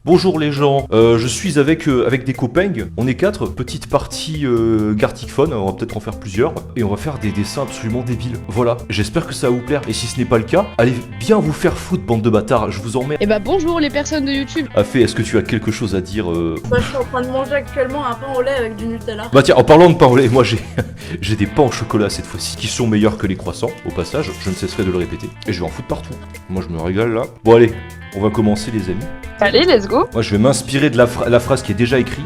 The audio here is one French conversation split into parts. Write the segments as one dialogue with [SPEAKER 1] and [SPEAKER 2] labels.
[SPEAKER 1] Bonjour les gens, je suis avec des copains, on est 4, petite partie Gartic Phone, on va peut-être en faire plusieurs, et on va faire des dessins absolument débiles. Voilà, j'espère que ça va vous plaire, et si ce n'est pas le cas, allez bien vous faire foutre, bande de bâtards, je vous emmerde.
[SPEAKER 2] Eh bah bonjour les personnes de YouTube.
[SPEAKER 1] Afé, est-ce que tu as quelque chose à dire
[SPEAKER 3] Bah, je suis en train de manger actuellement un pain au lait avec du Nutella.
[SPEAKER 1] Bah tiens, en parlant de pain au lait, moi j'ai des pains au chocolat cette fois-ci, qui sont meilleurs que les croissants, au passage, je ne cesserai de le répéter, et je vais en foutre partout. Moi je me régale là. Bon allez, on va commencer les amis.
[SPEAKER 2] Allez, let's go.
[SPEAKER 1] Moi je vais m'inspirer de la phrase qui est déjà écrite.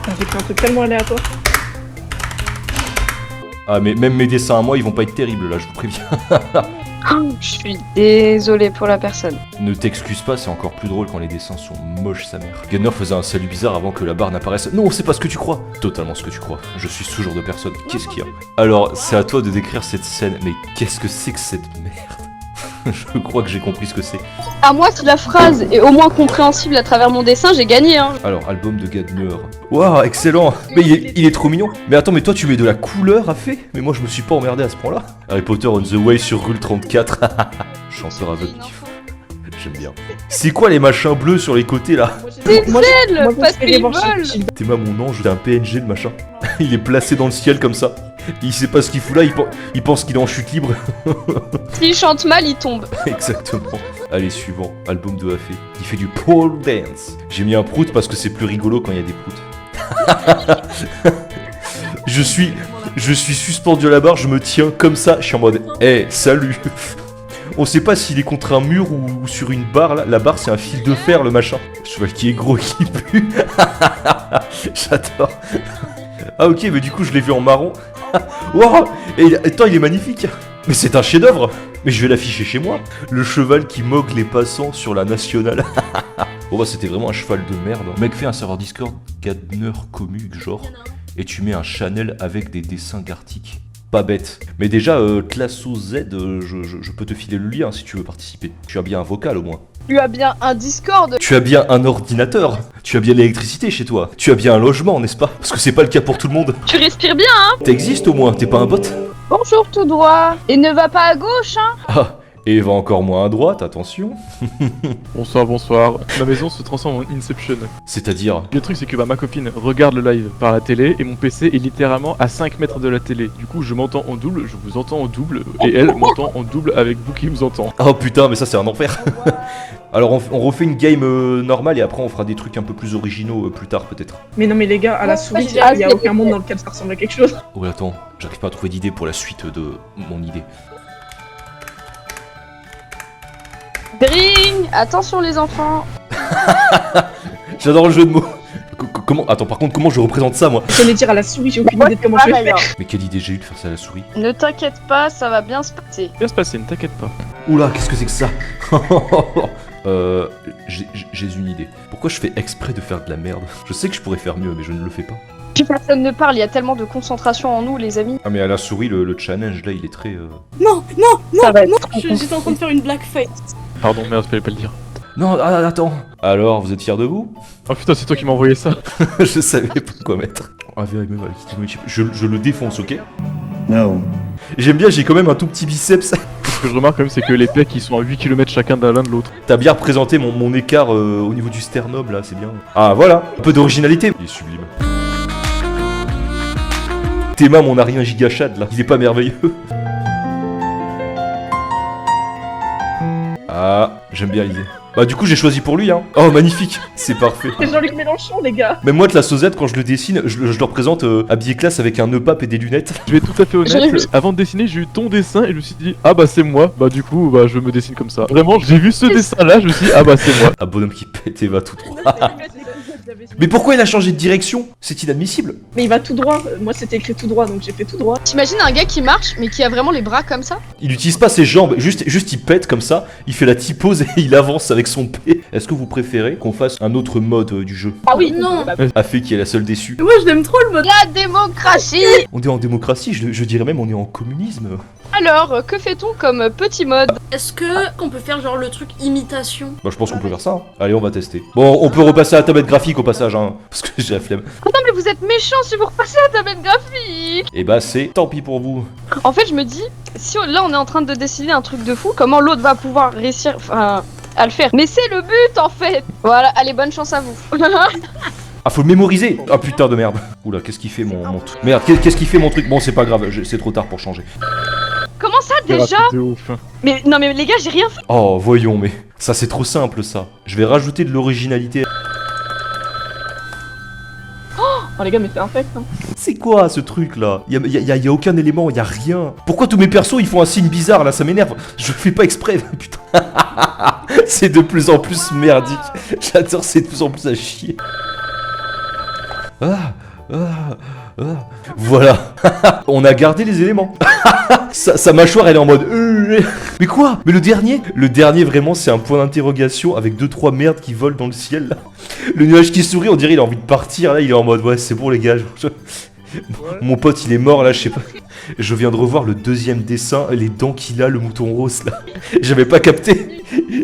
[SPEAKER 3] J'ai fait un truc tellement aléatoire.
[SPEAKER 1] Ah mais même mes dessins à moi ils vont pas être terribles là, je vous préviens.
[SPEAKER 2] Je suis désolée pour la personne.
[SPEAKER 1] Ne t'excuse pas, c'est encore plus drôle quand les dessins sont moches sa mère. Gunner faisait un salut bizarre avant que la barre n'apparaisse. Non, c'est pas ce que tu crois. Totalement ce que tu crois. Je suis ce genre de personne. Qu'est-ce qu'il y a? Alors, c'est à toi de décrire cette scène, mais qu'est-ce que c'est que cette merde? Je crois que j'ai compris ce que c'est.
[SPEAKER 2] À moi, si la phrase est au moins compréhensible à travers mon dessin, j'ai gagné, hein.
[SPEAKER 1] Alors, album de Gardner. Waouh, excellent. Mais il est trop mignon. Mais attends, mais toi tu mets de la couleur à fait? Mais moi je me suis pas emmerdé à ce point-là. Harry Potter on the way sur Rule 34. Chanteur aveugle. J'aime bien. C'est quoi les machins bleus sur les côtés là?
[SPEAKER 2] C'est elle, parce qu'ils volent.
[SPEAKER 1] T'es ma mon ange, t'es un PNG le machin. Il est placé dans le ciel comme ça. Il sait pas ce qu'il fout là, il pense qu'il est en chute libre.
[SPEAKER 2] S'il chante mal, il tombe.
[SPEAKER 1] Exactement. Allez, suivant, album de Afé. Il fait du pole dance. J'ai mis un prout parce que c'est plus rigolo quand il y a des proutes. Je suis suspendu à la barre, je me tiens comme ça, je suis en mode hey, salut. On sait pas s'il est contre un mur ou sur une barre là. La barre c'est un fil de fer le machin. Je vois qu'il est gros qui pue. J'adore. Ah ok, mais du coup je l'ai vu en marron. Waouh. Et attends, il est magnifique. Mais c'est un chef-d'œuvre. Mais je vais l'afficher chez moi. Le cheval qui moque les passants sur la nationale. Bon bah c'était vraiment un cheval de merde. Mec, fais un serveur Discord Gardner Commug genre. Et tu mets un channel avec des dessins Gartic. Pas bête. Mais déjà, Classo Z, je peux te filer le lien si tu veux participer. Tu as bien un vocal au moins.
[SPEAKER 2] Tu as bien un Discord.
[SPEAKER 1] Tu as bien un ordinateur. Tu as bien l'électricité chez toi. Tu as bien un logement, n'est-ce pas? Parce que c'est pas le cas pour tout le monde.
[SPEAKER 2] Tu respires bien, hein.
[SPEAKER 1] T'existes au moins, t'es pas un bot.
[SPEAKER 2] Bonjour tout droit. Et ne va pas à gauche, hein.
[SPEAKER 1] Ah, et va encore moins à droite, attention.
[SPEAKER 4] Bonsoir, bonsoir. Ma maison se transforme en Inception.
[SPEAKER 1] C'est-à-dire?
[SPEAKER 4] Le truc, c'est que ma copine regarde le live par la télé et mon PC est littéralement à 5 mètres de la télé. Du coup, je m'entends en double, je vous entends en double, et elle m'entend en double avec vous qui vous entend.
[SPEAKER 1] Oh putain, mais ça c'est un enfer. Alors on refait une game normale et après on fera des trucs un peu plus originaux plus tard peut-être.
[SPEAKER 3] Mais non, mais les gars, à la souris, il y a aucun monde dans lequel ça ressemble à quelque chose.
[SPEAKER 1] Oh attends, j'arrive pas à trouver d'idée pour la suite de mon idée.
[SPEAKER 2] Dring. Attention les enfants.
[SPEAKER 1] J'adore le jeu de mots. Comment? Attends, par contre, comment je représente ça moi?
[SPEAKER 3] J'allais dire à la souris, j'ai aucune idée de comment je vais faire.
[SPEAKER 1] Mais quelle idée j'ai eu de faire ça à la souris?
[SPEAKER 2] Ne t'inquiète pas, ça va bien se passer.
[SPEAKER 4] Bien se passer, ne t'inquiète pas.
[SPEAKER 1] Oula, qu'est-ce que c'est que ça? J'ai une idée. Pourquoi je fais exprès de faire de la merde? Je sais que je pourrais faire mieux, mais je ne le fais pas.
[SPEAKER 2] Plus personne ne parle, il y a tellement de concentration en nous, les amis.
[SPEAKER 1] Ah mais à la souris, le challenge là, il est très...
[SPEAKER 3] Non, non, non,
[SPEAKER 2] Ça va être
[SPEAKER 3] non,
[SPEAKER 2] trop
[SPEAKER 3] j'étais en train de faire une black face.
[SPEAKER 4] Pardon, merde, fallait pas le dire.
[SPEAKER 1] Non, attends. Alors, vous êtes fiers de vous?
[SPEAKER 4] Oh putain, c'est toi qui m'as envoyé ça.
[SPEAKER 1] Je savais pas quoi mettre. Je le défonce, ok?
[SPEAKER 5] No.
[SPEAKER 1] J'aime bien, j'ai quand même un tout petit biceps.
[SPEAKER 4] Ce que je remarque quand même, c'est que les pecs ils sont à 8 km chacun de l'un de l'autre.
[SPEAKER 1] T'as bien représenté mon écart au niveau du sternum là, c'est bien. Ah voilà, un peu d'originalité. Il est sublime. Théma, mon arien gigachad là, il est pas merveilleux. Ah, j'aime bien l'idée. Bah du coup j'ai choisi pour lui hein. Oh magnifique, c'est parfait.
[SPEAKER 3] C'est Jean-Luc Mélenchon, les gars.
[SPEAKER 1] Même moi de la Sosette quand je le dessine, je le représente habillé classe avec un nœud pape et des lunettes.
[SPEAKER 4] Je vais être tout à fait honnête, avant de dessiner, j'ai eu ton dessin et je me suis dit, ah bah c'est moi. Bah du coup, bah je me dessine comme ça. Vraiment, j'ai vu ce dessin là, je me suis dit, ah bah c'est moi.
[SPEAKER 1] Un bonhomme qui pète et va tout droit. Mais pourquoi il a changé de direction? C'est inadmissible.
[SPEAKER 3] Mais il va tout droit. Moi, c'était écrit tout droit, donc j'ai fait tout droit.
[SPEAKER 2] T'imagines un gars qui marche, mais qui a vraiment les bras comme ça?
[SPEAKER 1] Il utilise pas ses jambes, juste il pète comme ça, il fait la typose et il avance avec son P. Est-ce que vous préférez qu'on fasse un autre mode du jeu?
[SPEAKER 3] Ah oui, non.
[SPEAKER 1] Afé qui est la seule déçue.
[SPEAKER 3] Moi, je l'aime trop le mode.
[SPEAKER 2] La démocratie.
[SPEAKER 1] On est en démocratie, je dirais même on est en communisme.
[SPEAKER 2] Alors, que fait-on comme petit mode?
[SPEAKER 6] Est-ce que qu'on peut faire genre le truc imitation?
[SPEAKER 1] Bah je pense qu'on peut faire ça. Hein. Allez, on va tester. Bon, on peut repasser à la tablette graphique au passage, hein, parce que j'ai la flemme.
[SPEAKER 2] Oh non mais vous êtes méchants si vous repassez à la tablette graphique.
[SPEAKER 1] Et bah c'est tant pis pour vous.
[SPEAKER 2] En fait je me dis, si là on est en train de dessiner un truc de fou, comment l'autre va pouvoir réussir, enfin, à le faire. Mais c'est le but en fait. Voilà, allez, bonne chance à vous.
[SPEAKER 1] Ah, faut le mémoriser. Ah putain de merde. Oula, qu'est-ce qu'il fait mon truc? Merde, qu'est-ce qu'il fait mon truc? Bon, c'est pas grave, c'est trop tard pour changer.
[SPEAKER 2] Comment ça déjà?
[SPEAKER 4] De ouf.
[SPEAKER 2] Mais non mais les gars, j'ai rien fait.
[SPEAKER 1] Oh, voyons, mais ça c'est trop simple ça. Je vais rajouter de l'originalité.
[SPEAKER 3] Oh les gars, mais c'est infect, hein.
[SPEAKER 1] C'est quoi ce truc là? Y a aucun élément, y a rien. Pourquoi tous mes persos ils font un signe bizarre là? Ça m'énerve. Je fais pas exprès, putain. C'est de plus en plus merdique. J'adore, c'est de plus en plus à chier. Voilà. On a gardé les éléments. Sa mâchoire elle est en mode mais quoi? Mais le dernier vraiment c'est un point d'interrogation avec 2-3 merdes qui volent dans le ciel là. Le nuage qui sourit, on dirait il a envie de partir là, il est en mode ouais c'est bon les gars. Mon pote il est mort là, je sais pas. Je viens de revoir le deuxième dessin, les dents qu'il a, le mouton rose là. J'avais pas capté.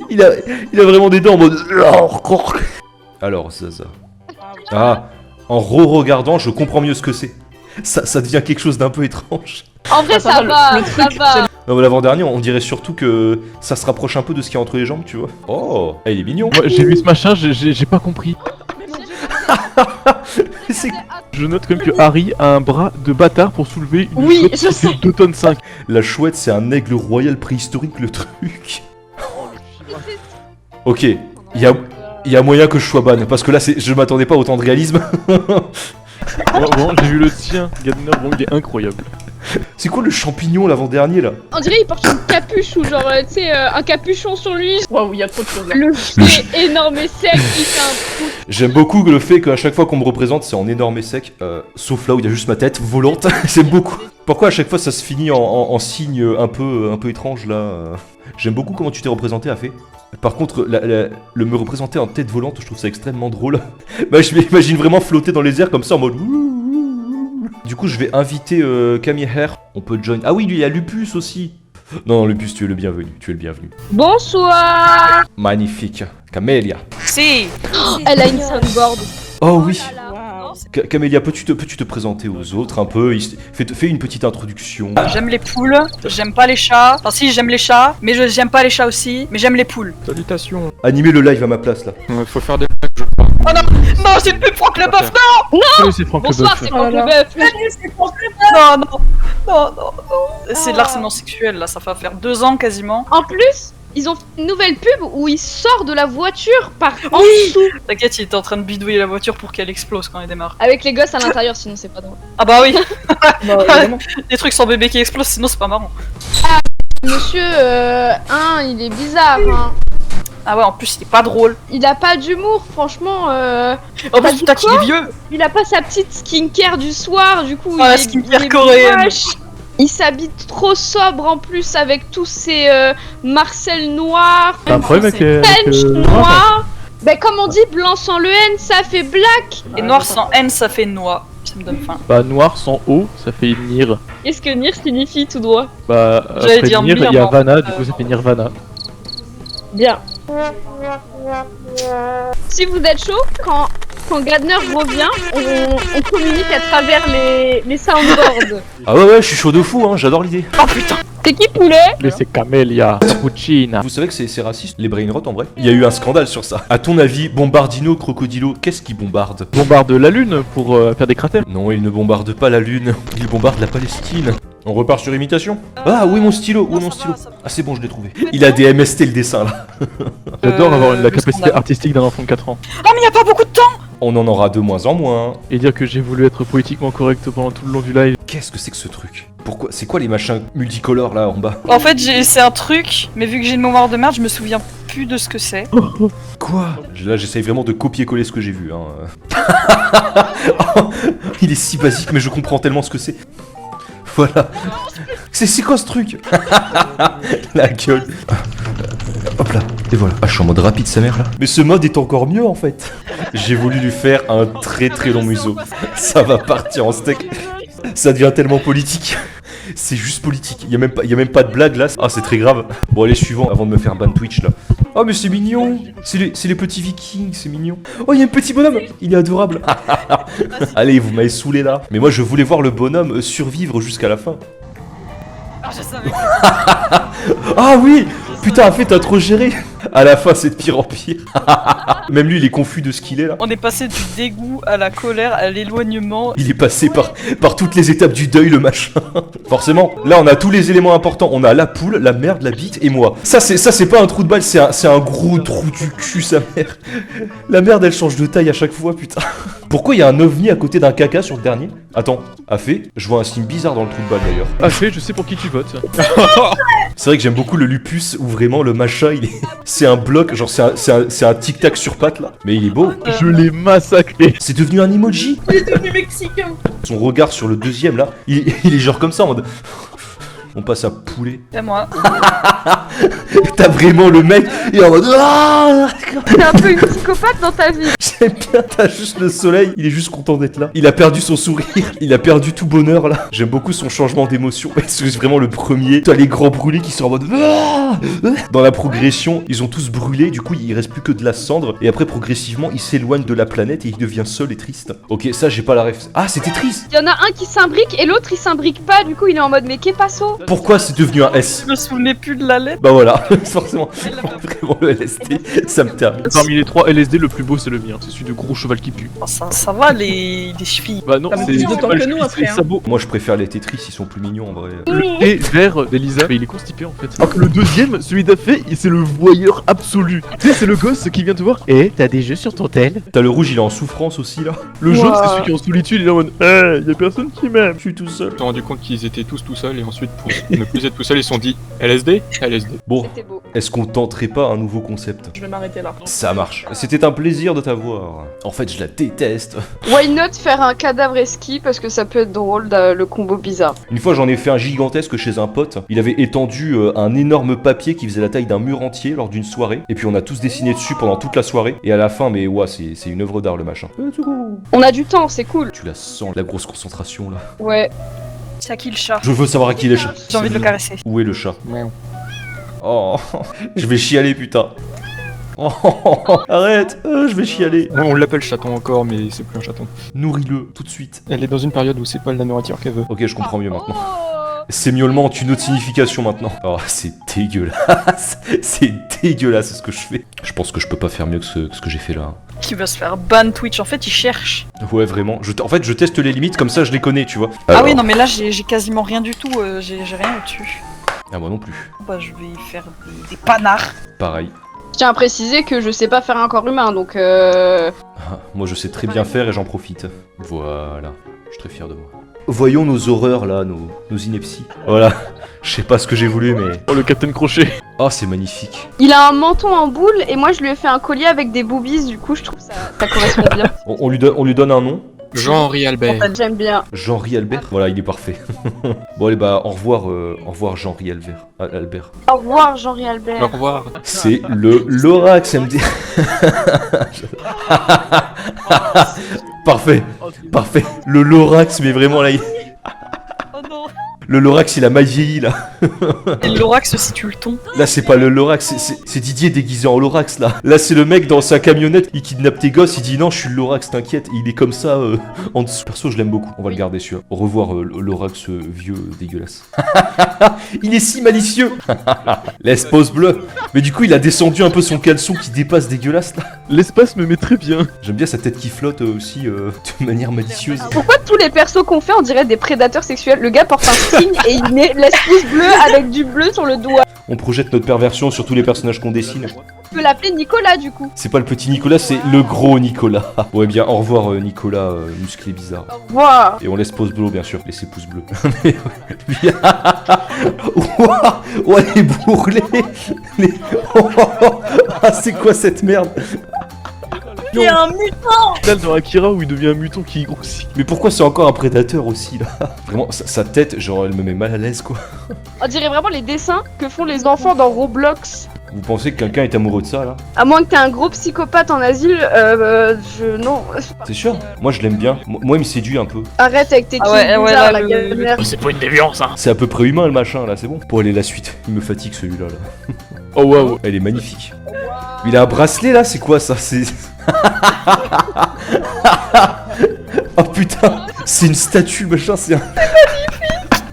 [SPEAKER 1] Il a vraiment des dents en mode. Alors Zaza. Ah, en re-regardant, je comprends mieux ce que c'est. Ça devient quelque chose d'un peu étrange.
[SPEAKER 2] En vrai, ça va, ça va.
[SPEAKER 1] Non, mais l'avant-dernier, on dirait surtout que ça se rapproche un peu de ce qu'il y a entre les jambes, tu vois. Oh, il est mignon.
[SPEAKER 4] Moi j'ai vu ce machin, j'ai pas compris.
[SPEAKER 1] C'est
[SPEAKER 4] Je note quand même que Harry a un bras de bâtard pour soulever une
[SPEAKER 2] Oui,
[SPEAKER 4] chouette
[SPEAKER 2] je
[SPEAKER 4] qui fait
[SPEAKER 2] sais.
[SPEAKER 4] 2 tonnes 5.
[SPEAKER 1] la chouette, c'est un aigle royal préhistorique, le truc. Ok, il y a moyen que je sois ban, parce que là, je m'attendais pas à autant de réalisme.
[SPEAKER 4] Bon, j'ai vu le tien, Gardner, bon, il est incroyable.
[SPEAKER 1] C'est quoi le champignon l'avant-dernier là?
[SPEAKER 2] On dirait il porte une capuche ou genre, tu sais, un capuchon sur lui.
[SPEAKER 3] Waouh, il y a trop de choses là.
[SPEAKER 2] Le chien énorme et sec, il fait un trou.
[SPEAKER 1] J'aime beaucoup le fait qu'à chaque fois qu'on me représente, c'est en énorme et sec, sauf là où il y a juste ma tête volante. J'aime beaucoup. Pourquoi à chaque fois ça se finit en signe un peu étrange là? J'aime beaucoup comment tu t'es représenté, Afé. Par contre, le me représenter en tête volante, je trouve ça extrêmement drôle. Bah, je m'imagine vraiment flotter dans les airs comme ça en mode. Du coup, je vais inviter Camille Hair. On peut join. Ah oui, lui, il y a Lupus aussi. Non, Lupus, tu es le bienvenu. Tu es le bienvenu.
[SPEAKER 2] Bonsoir.
[SPEAKER 1] Magnifique. Camélia.
[SPEAKER 5] Si.
[SPEAKER 2] Elle a une soundboard.
[SPEAKER 1] Oh oui.
[SPEAKER 3] Waouh.
[SPEAKER 1] Camélia, peux-tu te présenter aux autres un peu? Fais une petite introduction.
[SPEAKER 5] J'aime les poules, j'aime pas les chats. Enfin si, j'aime les chats, mais j'aime pas les chats aussi, mais j'aime les poules.
[SPEAKER 4] Salutations.
[SPEAKER 1] Animez le live à ma place là.
[SPEAKER 4] Faut faire des blagues, je crois.
[SPEAKER 5] Oh non, non, c'est une pub Franck Leboeuf, non.
[SPEAKER 4] Oui, c'est Franck
[SPEAKER 2] Bonsoir,
[SPEAKER 4] Leboeuf.
[SPEAKER 2] c'est Franck
[SPEAKER 3] Oh là
[SPEAKER 2] Leboeuf.
[SPEAKER 5] Non, non, non, non, non. C'est de l'harcèlement sexuel là, ça va faire 2 ans quasiment.
[SPEAKER 2] En plus, ils ont fait une nouvelle pub où il sort de la voiture par en dessous.
[SPEAKER 5] T'inquiète, il était en train de bidouiller la voiture pour qu'elle explose quand elle démarre.
[SPEAKER 2] Avec les gosses à l'intérieur, sinon c'est pas drôle.
[SPEAKER 5] Ah bah oui,
[SPEAKER 3] Bah, évidemment.
[SPEAKER 5] des trucs sans bébé qui explosent, sinon c'est pas marrant.
[SPEAKER 2] Monsieur, il est bizarre, hein.
[SPEAKER 5] Ah ouais, en plus il est pas drôle.
[SPEAKER 2] Il a pas d'humour, franchement.
[SPEAKER 5] En
[SPEAKER 2] T'as
[SPEAKER 5] plus,
[SPEAKER 2] dit
[SPEAKER 5] putain qu'il
[SPEAKER 2] quoi
[SPEAKER 5] est vieux.
[SPEAKER 2] Il a pas sa petite skincare du soir, du coup.
[SPEAKER 5] Ah, la
[SPEAKER 2] il est-
[SPEAKER 5] skincare
[SPEAKER 2] il est
[SPEAKER 5] coréenne.
[SPEAKER 2] moche. Il s'habille trop sobre en plus avec tous ses Marcel noirs,
[SPEAKER 4] T'as un problème avec
[SPEAKER 2] French
[SPEAKER 4] Noir,
[SPEAKER 2] noirs. Ben comme on dit, blanc sans le N, ça fait black.
[SPEAKER 5] Et noir sans N, ça fait noix. Ça me donne faim.
[SPEAKER 4] Bah, noir sans O, ça fait Nir.
[SPEAKER 2] Qu'est-ce que Nir signifie tout droit?
[SPEAKER 4] Bah,
[SPEAKER 5] J'allais
[SPEAKER 4] après
[SPEAKER 5] dire
[SPEAKER 4] Nir, il y a
[SPEAKER 5] Mire,
[SPEAKER 4] Vanna, du coup ça fait Nirvana.
[SPEAKER 2] Bien. Si vous êtes chaud, quand Gardner revient, on communique à travers les soundboards.
[SPEAKER 1] Ah ouais, je suis chaud de fou, hein, j'adore l'idée.
[SPEAKER 5] Oh putain.
[SPEAKER 2] C'est qui poulet?
[SPEAKER 4] Mais c'est Camélia, Cappuccina.
[SPEAKER 1] Vous savez que c'est raciste, les brain rot en vrai? Il y a eu un scandale sur ça. À ton avis, Bombardino, Crocodilo, qu'est-ce qui bombarde?
[SPEAKER 4] Bombarde la lune pour faire des cratères.
[SPEAKER 1] Non, il ne bombarde pas la Lune, il bombarde la Palestine. On repart sur imitation? Ah, où est mon stylo? Où est
[SPEAKER 5] Non,
[SPEAKER 1] mon
[SPEAKER 5] ça
[SPEAKER 1] stylo?
[SPEAKER 5] va, ça va.
[SPEAKER 1] Ah, c'est bon, je l'ai trouvé. Il a des MST le dessin là.
[SPEAKER 4] J'adore avoir la
[SPEAKER 5] le
[SPEAKER 4] capacité
[SPEAKER 5] scandale.
[SPEAKER 4] artistique d'un enfant de 4 ans.
[SPEAKER 5] Oh mais y a pas beaucoup de temps.
[SPEAKER 1] On en aura de moins en moins.
[SPEAKER 4] Et dire que j'ai voulu être politiquement correct pendant tout le long du live.
[SPEAKER 1] Qu'est-ce que c'est que ce truc? Pourquoi? C'est quoi les machins multicolores là en bas?
[SPEAKER 5] En fait, c'est un truc, mais vu que j'ai une mémoire de merde, je me souviens plus de ce que c'est.
[SPEAKER 1] Quoi? Là, j'essaye vraiment de copier-coller ce que j'ai vu. Hein. Il est si basique, mais je comprends tellement ce que c'est. Voilà. C'est quoi ce truc? La gueule. Hop là, et voilà. Ah, je suis en mode rapide sa mère là. Mais ce mode est encore mieux en fait. J'ai voulu lui faire un très très long museau. Ça va partir en steak. Ça devient tellement politique. C'est juste politique. Il y a même pas de blague là. Ah, c'est très grave. Bon, allez, suivant avant de me faire ban Twitch là. Oh, mais c'est mignon. C'est les petits vikings, c'est mignon. Oh, il y a un petit bonhomme. Il est adorable. Allez, vous m'avez saoulé là. Mais moi, je voulais voir le bonhomme survivre jusqu'à la fin.
[SPEAKER 5] Ah, je savais.
[SPEAKER 1] Ah oui. Putain, en fait, t'as trop géré. À la fin, c'est de pire en pire. Même lui, il est confus de ce qu'il est là.
[SPEAKER 5] On est passé du dégoût à la colère, à l'éloignement.
[SPEAKER 1] Il est passé par toutes les étapes du deuil, le machin. Forcément, là, on a tous les éléments importants. On a la poule, la merde, la bite et moi. Ça, c'est pas un trou de balle, c'est un gros trou du cul, sa mère. La merde, elle change de taille à chaque fois, putain. Pourquoi il y a un ovni à côté d'un caca sur le dernier? Attends, Afé, je vois un signe bizarre dans le trou de balle d'ailleurs.
[SPEAKER 4] Ah, je sais pour qui tu votes.
[SPEAKER 1] C'est vrai que j'aime beaucoup le lupus où vraiment le machin, il est... c'est un bloc, genre c'est un tic-tac sur pattes là. Mais il est beau.
[SPEAKER 4] Je l'ai massacré.
[SPEAKER 1] C'est devenu un emoji.
[SPEAKER 3] Il est devenu mexicain.
[SPEAKER 1] Son regard sur le deuxième là, il est genre comme ça en mode... On passe à poulet.
[SPEAKER 5] C'est moi.
[SPEAKER 1] T'as vraiment le mec, il est en mode... Ah,
[SPEAKER 2] T'es un peu une psychopathe dans ta vie.
[SPEAKER 1] j'aime bien, t'as juste le soleil, il est juste content d'être là. Il a perdu son sourire, il a perdu tout bonheur là. J'aime beaucoup son changement d'émotion. C'est vraiment le premier. T'as les grands brûlés qui sont en mode... Ah. Dans la progression, ils ont tous brûlé, du coup il reste plus que de la cendre. Et après progressivement, il s'éloigne de la planète et il devient seul et triste. Ok, ça j'ai pas la ref. Ah, c'était triste.
[SPEAKER 2] Il y en a un qui s'imbrique et l'autre il s'imbrique pas, du coup il est en mode mais qu'est passo?
[SPEAKER 1] Pourquoi c'est devenu un S?
[SPEAKER 5] Je me souvenais plus de la lettre.
[SPEAKER 1] Bah voilà, forcément. Vraiment le LSD, ça me termine.
[SPEAKER 4] Parmi les 3 LSD, le plus beau c'est le mien. C'est celui de gros cheval qui pue.
[SPEAKER 5] Oh, ça va les chevilles.
[SPEAKER 4] Bah non,
[SPEAKER 3] Ça monte
[SPEAKER 4] c'est
[SPEAKER 3] plus de temps
[SPEAKER 4] pas le
[SPEAKER 3] que nous,
[SPEAKER 4] cheval,
[SPEAKER 3] après,
[SPEAKER 4] c'est
[SPEAKER 3] hein.
[SPEAKER 4] le sabot.
[SPEAKER 1] Moi je préfère les Tetris, ils sont plus mignons en vrai.
[SPEAKER 4] Le thé vert d'Elisa, mais il est constipé en fait. Alors que le deuxième, celui d'Afé, c'est le voyeur absolu. Tu sais, c'est le gosse qui vient te voir. Eh, t'as des jeux sur ton tel?
[SPEAKER 1] T'as le rouge, il est en souffrance aussi là.
[SPEAKER 4] Le jaune, c'est celui qui est en solitude, il est en mode y'a personne qui m'aime, je suis tout seul.
[SPEAKER 7] Ils se sont rendu compte qu'ils étaient tous tout seuls et ensuite pour ne plus être tout seuls ils se sont dit LSD.
[SPEAKER 1] Bon,
[SPEAKER 2] C'était beau.
[SPEAKER 1] est-ce qu'on tenterait pas un nouveau concept?
[SPEAKER 3] Je vais m'arrêter là.
[SPEAKER 1] Ça marche. C'était un plaisir de t'avoir. En fait, je la déteste.
[SPEAKER 2] Why not faire un cadavre esqui parce que ça peut être drôle le combo bizarre.
[SPEAKER 1] Une fois, j'en ai fait un gigantesque chez un pote. Il avait étendu un énorme papier qui faisait la taille d'un mur entier lors d'une soirée. Et puis on a tous dessiné dessus pendant toute la soirée. Et à la fin, mais ouais, c'est une œuvre d'art le machin.
[SPEAKER 2] On a du temps, c'est cool.
[SPEAKER 1] Tu la sens, la grosse concentration là.
[SPEAKER 2] Ouais.
[SPEAKER 5] C'est à qui le chat?
[SPEAKER 1] Je veux savoir à qui il est chat.
[SPEAKER 5] J'ai envie de le caresser.
[SPEAKER 1] Où est le chat? Oh, je vais chialer putain. Oh, arrête, je vais chialer.
[SPEAKER 7] Ouais, on l'appelle chaton encore mais c'est plus un chaton.
[SPEAKER 1] Nourris-le tout de suite.
[SPEAKER 7] Elle est dans une période où c'est pas la nourriture qu'elle veut.
[SPEAKER 1] Ok, je comprends mieux maintenant. Ces miaulements ont une autre signification maintenant. Oh, c'est dégueulasse. C'est dégueulasse ce que je fais. Je pense que je peux pas faire mieux que ce que j'ai fait là.
[SPEAKER 5] Qui va se faire ban Twitch. En fait, il cherche.
[SPEAKER 1] Ouais, vraiment. En fait, je teste les limites, comme ça je les connais, tu vois.
[SPEAKER 5] Ah
[SPEAKER 1] Alors-
[SPEAKER 5] oui, non, mais là, j'ai quasiment rien du tout. J'ai rien au-dessus.
[SPEAKER 1] Ah, moi non plus.
[SPEAKER 5] Bah, je vais faire des panards.
[SPEAKER 1] Pareil.
[SPEAKER 2] Je tiens à préciser que je sais pas faire un corps humain donc
[SPEAKER 1] Ah, moi je sais très bien faire et j'en profite. Voilà. Je suis très fier de moi. Voyons nos horreurs là, nos inepties. Voilà. Je sais pas ce que j'ai voulu, mais.
[SPEAKER 4] Oh, le Captain Crochet.
[SPEAKER 1] Oh, c'est magnifique.
[SPEAKER 2] il a un menton en boule et moi je lui ai fait un collier avec des boobies du coup je trouve ça correspond bien.
[SPEAKER 1] On lui donne un nom.
[SPEAKER 7] Jean-Henri Albert.
[SPEAKER 2] J'aime bien.
[SPEAKER 1] Jean-Henri Albert. Voilà, il est parfait. Bon, allez, bah, au revoir Jean-Henri Albert. Albert.
[SPEAKER 2] Au revoir Jean-Henri
[SPEAKER 7] Au
[SPEAKER 2] Albert.
[SPEAKER 7] revoir.
[SPEAKER 1] C'est le Lorax MD. Parfait, parfait. Le Lorax, mais vraiment là,
[SPEAKER 5] Oh non.
[SPEAKER 1] le Lorax il a mal vieilli là.
[SPEAKER 5] Et le Lorax se situe le ton.
[SPEAKER 1] Là c'est pas le Lorax, c'est Didier déguisé en Lorax là. Là c'est le mec dans sa camionnette, il kidnappe tes gosses, il dit non je suis le Lorax, t'inquiète. Et il est comme ça en dessous. Perso je l'aime beaucoup, on va le garder celui-là. Au revoir Lorax vieux dégueulasse. Il est si malicieux. Laisse pause bleue. Mais du coup il a descendu un peu son caleçon qui dépasse dégueulasse là.
[SPEAKER 4] L'espace me met très bien.
[SPEAKER 1] J'aime bien sa tête qui flotte aussi de manière malicieuse.
[SPEAKER 2] Pourquoi tous les persos qu'on fait on dirait des prédateurs sexuels? Le gars porte un string et il met laisse pouce bleu avec du bleu sur le doigt.
[SPEAKER 1] On projette notre perversion sur tous les personnages qu'on dessine.
[SPEAKER 2] Tu peux l'appeler Nicolas du coup.
[SPEAKER 1] C'est pas le petit Nicolas, c'est le gros Nicolas. Ouais bien, au revoir Nicolas, musclé bizarre.
[SPEAKER 2] Au revoir.
[SPEAKER 1] Et on laisse pause bleu bien sûr, laissez pouce bleu. Mais bien. Ouah, ouais les bourrelets. Les... Ah c'est quoi cette merde?
[SPEAKER 5] Il y a un mutant.
[SPEAKER 4] Final dans Akira où il devient un mutant qui grossit.
[SPEAKER 1] Mais pourquoi c'est encore un prédateur aussi là? Vraiment, sa tête, genre elle me met mal à l'aise quoi.
[SPEAKER 2] On dirait vraiment les dessins que font les enfants dans Roblox.
[SPEAKER 1] Vous pensez que quelqu'un est amoureux de ça là?
[SPEAKER 2] À moins que t'aies un gros psychopathe en asile, non.
[SPEAKER 1] C'est sûr? Moi je l'aime bien. Moi il me séduit un peu.
[SPEAKER 2] Arrête avec tes
[SPEAKER 5] Ah
[SPEAKER 2] kills
[SPEAKER 5] ouais, ouais,
[SPEAKER 2] bizarres,
[SPEAKER 5] là,
[SPEAKER 2] la galère.
[SPEAKER 4] C'est pas une déviance, hein.
[SPEAKER 1] C'est à peu près humain le machin là, c'est bon? Pour aller la suite, il me fatigue celui-là là.
[SPEAKER 4] Oh waouh.
[SPEAKER 1] Elle est magnifique. Il a un bracelet là, c'est quoi ça? C'est. Oh putain, c'est une statue machin, c'est un.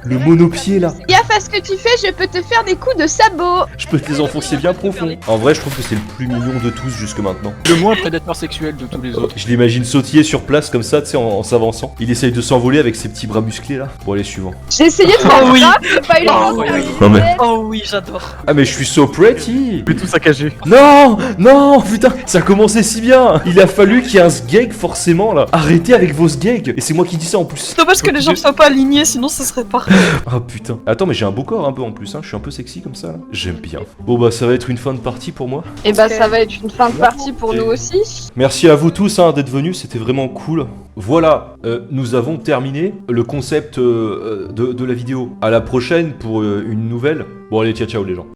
[SPEAKER 1] Le monopied là.
[SPEAKER 2] Gaffe à ce que tu fais, je peux te faire des coups de sabot.
[SPEAKER 1] Je peux te les enfoncer bien profond. En vrai, je trouve que c'est le plus mignon de tous jusque maintenant.
[SPEAKER 7] Le moins prédateur sexuel de tous les autres.
[SPEAKER 1] Je l'imagine sautiller sur place comme ça, tu sais, en s'avançant. Il essaye de s'envoler avec ses petits bras musclés là. Bon, allez, suivant.
[SPEAKER 2] J'ai essayé de faire
[SPEAKER 5] oui.
[SPEAKER 2] ça, j'ai pas eu le temps de
[SPEAKER 5] oui.
[SPEAKER 2] faire les
[SPEAKER 1] Non, mais-
[SPEAKER 2] lunettes.
[SPEAKER 5] Oh oui, j'adore.
[SPEAKER 1] Ah, mais je suis so pretty.
[SPEAKER 4] Je vais tout saccager.
[SPEAKER 1] Non, non, putain, ça commençait si bien. Il a fallu qu'il y ait un sgeg forcément là. Arrêtez avec vos sgegs. Et c'est moi qui dis ça en plus.
[SPEAKER 5] C'est dommage que les gens soient pas alignés, sinon ça serait pas.
[SPEAKER 1] Ah putain. Attends, mais j'ai un beau corps un peu en plus, hein. Je suis un peu sexy comme ça là. J'aime bien. Bon bah ça va être une fin de partie pour moi.
[SPEAKER 2] Et bah ça va être une fin de partie pour nous aussi.
[SPEAKER 1] Merci à vous tous hein, d'être venus, c'était vraiment cool. Voilà, nous avons terminé le concept de la vidéo. À la prochaine pour une nouvelle. Bon allez, ciao ciao les gens.